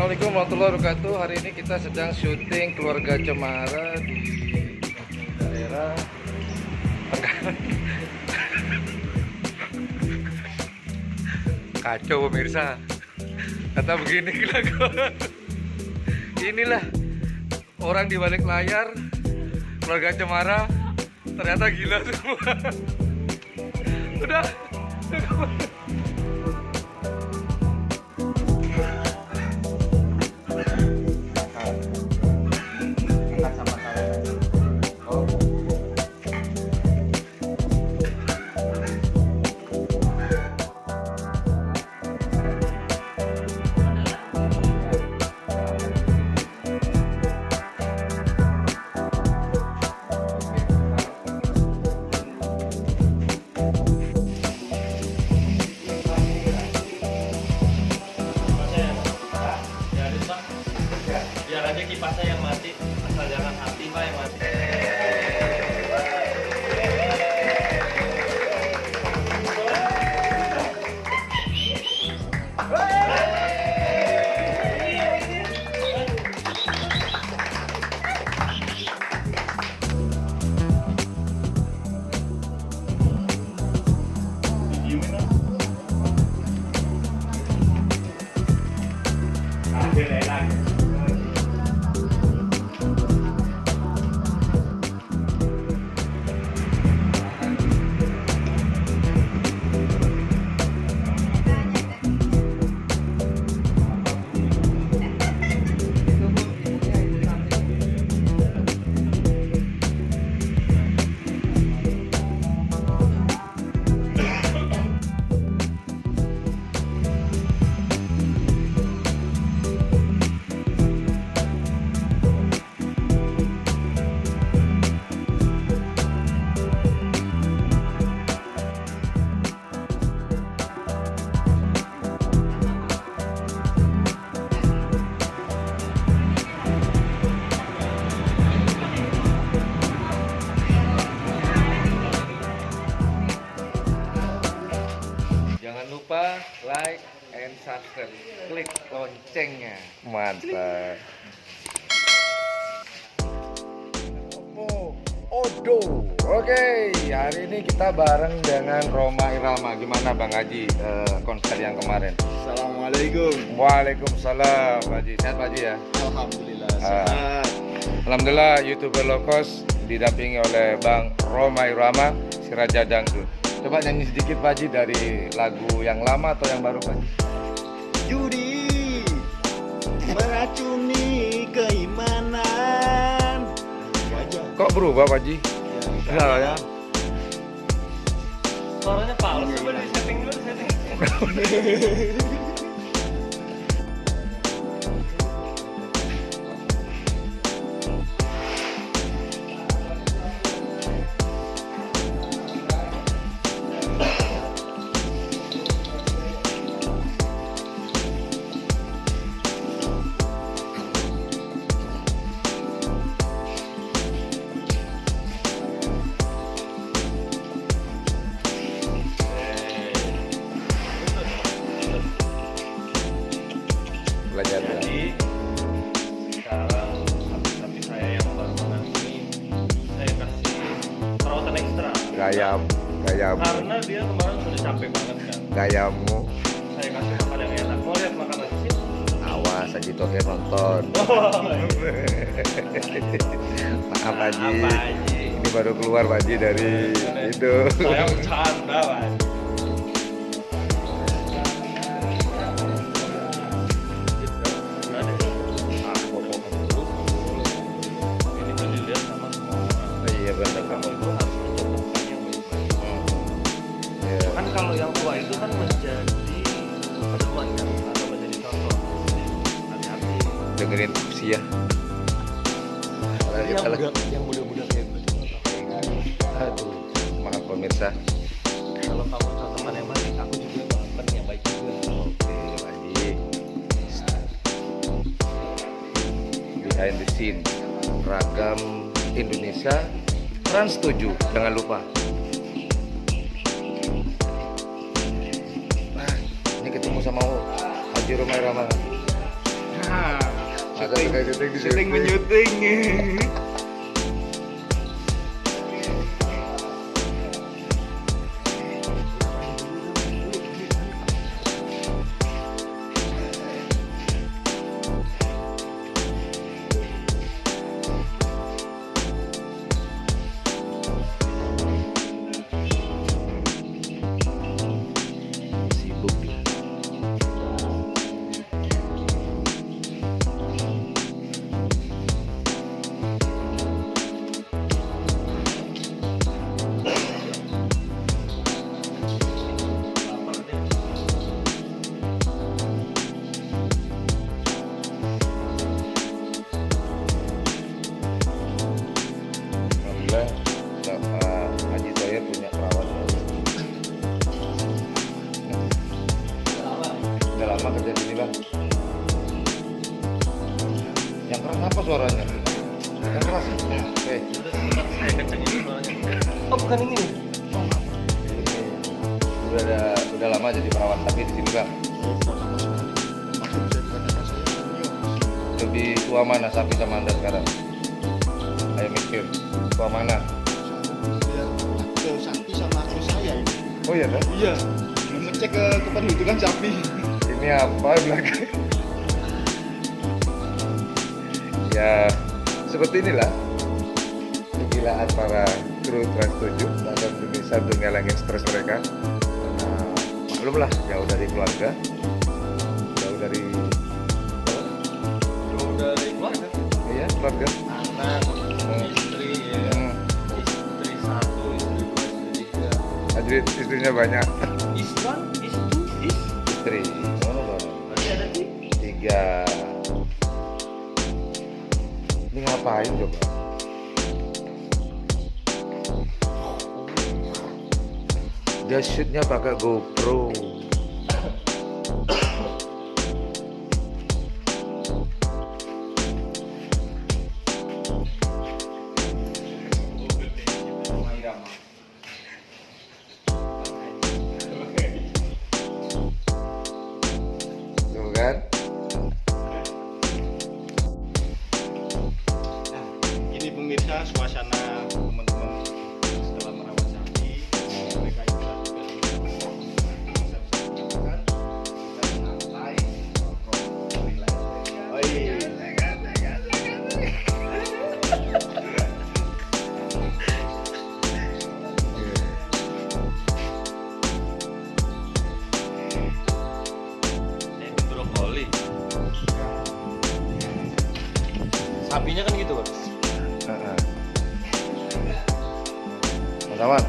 Assalamualaikum warahmatullahi wabarakatuh. Hari ini kita sedang syuting keluarga Cemara di daerah kacau pemirsa. Kata begini kelakuan. Inilah orang di balik layar keluarga Cemara, ternyata gila semua. Udah. Biar aja kipasnya yang mati, asal jangan hati pak yang mati. Jangan lupa like and subscribe, klik loncengnya. Mantap. Odo. Oke, hari ini kita bareng dengan Roma Irama. Gimana Bang Haji konser yang kemarin? Assalamualaikum. Waalaikumsalam Pak Haji. Sehat Pak Haji ya? Alhamdulillah sehat. Alhamdulillah, YouTuber low cost didampingi oleh Bang Roma Irama, si Raja Dangdut. Coba nyanyi sedikit Pak Haji dari lagu yang lama atau yang baru Pak Haji? Judi meracuni keimanan. Kok berubah Pak Haji? Ya. Suaranya palsu, coba di setting dulu, setting. Belajar ya. Jadi sekarang tapi saya yang baru menangani, saya kasih perawatan ekstra. Gayamu. Karena dia kemarin sudah capek banget kan. Gayamu. Saya kasih makan yang enak. Mau lihat makanan di sini? Awas Haji Tohir nonton. Maaf Haji. Apa aja? Ini baru keluar Pak Haji dari itu. Saya bercanda pak. Ini tuh dilihat sama semua orang. Iya benar. Kamu itu harus mencontohkan yang baik-baik. Iya. Kan kalau yang tua itu kan menjadi pedoman kan atau menjadi contoh. Hati-hati. Dengerin usia. Yang muda-muda kayak gitu. Aduh, maaf pemirsa. Kalau kamu contohkan yang baik, aku juga melakukan yang baik juga. Oke, Pak Haji. Behind the scene, ragam Indonesia Trans 7, jangan lupa. Nah, ini ketemu sama Haji Roma Irama. Ada kayak syuting di Syuting sini. menyuting. Sibuk dia. Alhamdulillah, Haji Toyer punya perawat. Udah lama kerja di sini bang. Yang keras apa suaranya? Yang keras. Oke. Saya kencengin suaranya. Oh, bukan ini. Udah lama jadi perawat tapi di sini bang. Lebih tua mana sapi sama anda sekarang? Ayo mikir, tua mana? Ke sapi sama aku saya ini. Oh iya kan? Iya. Ngecek ke kependudukan sapi. Ini apa belakang? Ya seperti inilah kegilaan para kru Trans 7 datang ke Indonesia untuk ngelangin stres mereka. Nah, maklum lah jauh dari keluarga, jauh dari Keluarga, iya keluarga. anak, istri, ya. Istri 1, istri 2, istri 3. Adrit istrinya banyak. Istri. Istri, oh, Berarti ada 3. Ini ngapain coba? Dia shootnya pakai GoPro. Tuh kan? Nah, ini pemirsa suasana teman-teman setelah merawat sapi. Mereka juga santai. Oh iya. brokoli. Sapinya kan gitu, Bang. Mas Awan,